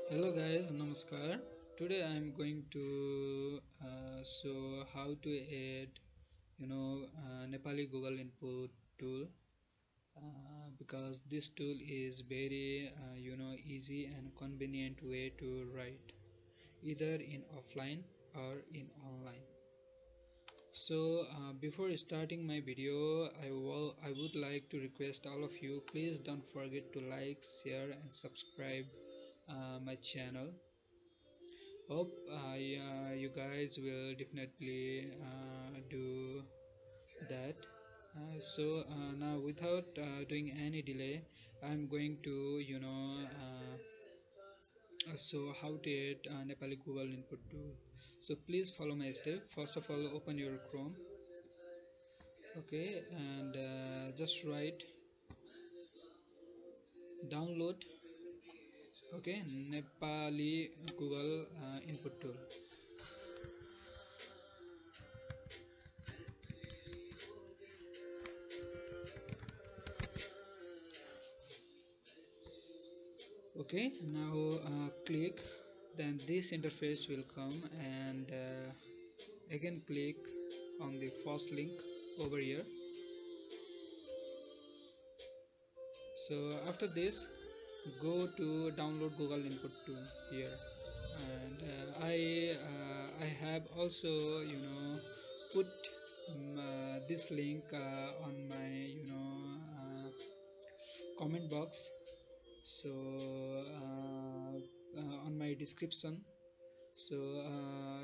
Hello guys, namaskar. Today I am going to show how to add, Nepali Google input tool because this tool is very, easy and convenient way to write either in offline or in online. So before starting my video, I would like to request all of you, please don't forget to like, share, and subscribe my channel. Hope you guys will definitely do that. Now, without doing any delay, I'm going to so how to add Nepali Google input tool. So please follow my step. First of all, open your Chrome, okay, and just write download, okay, Nepali Google input tool. Okay, now click, then this interface will come, and again click on the first link over here. So after this, go to download Google input tool here, and I have also put this link on my comment box, so on my description. So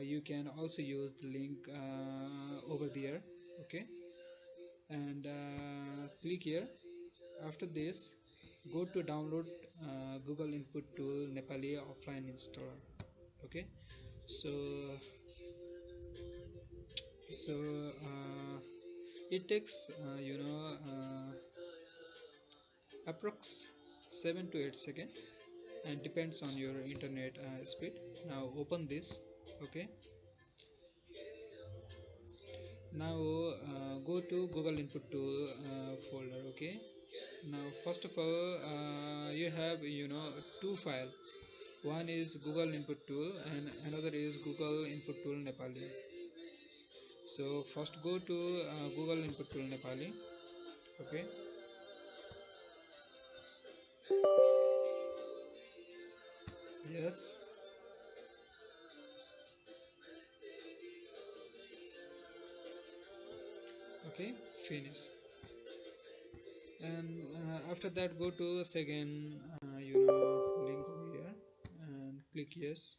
you can also use the link over there, okay, and click here. After this, go to download Google input tool Nepali offline installer, okay. So so uh, it takes approx 7 to 8 seconds, and depends on your internet speed. Now open this, okay. Now go to Google input tool folder, okay. Now first of all, you have two files. One is Google input tool and another is Google input tool Nepali. So first go to Google input tool Nepali, okay. Yes, okay, finish. And after that, go to second link over here and click yes.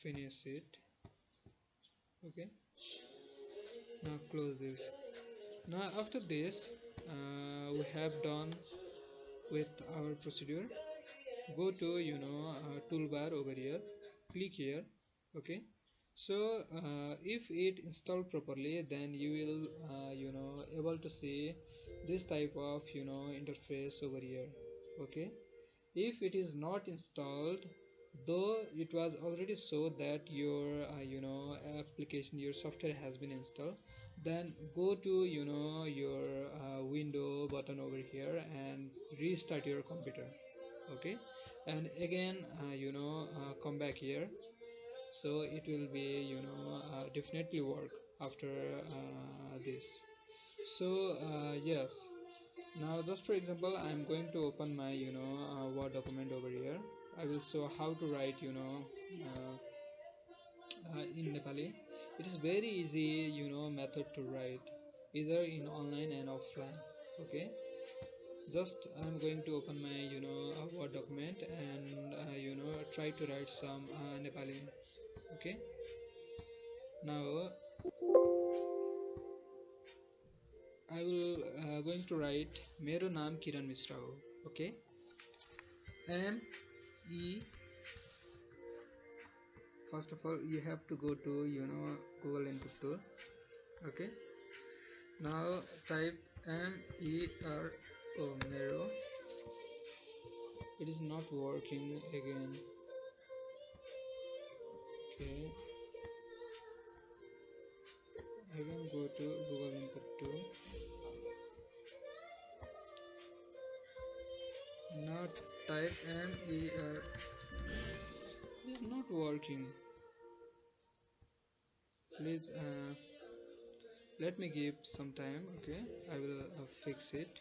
Finish it, okay. Now close this. Now after this, we have done with our procedure. Go to toolbar over here, click here, okay. So if it installed properly, then you will able to see this type of interface over here, okay. If it is not installed, though it was already so that your application, your software has been installed, then go to your window button over here and restart your computer, okay. And again come back here, so it will be definitely work after this. So yes, now just for example, I'm going to open my Word document over here. I will show how to write uh, in Nepali. It is very easy method to write either in online and offline, okay. Just I'm going to open my Word document and try to write some Nepali, okay. Now I will going to write mero naam Kiran Mishra ho, okay. M E, first of all you have to go to Google input tool, okay. Now type MERO, mero. It is not working again, okay. Again go to Google input tool, type MER. This is not working. Please let me give some time. Okay, I will fix it.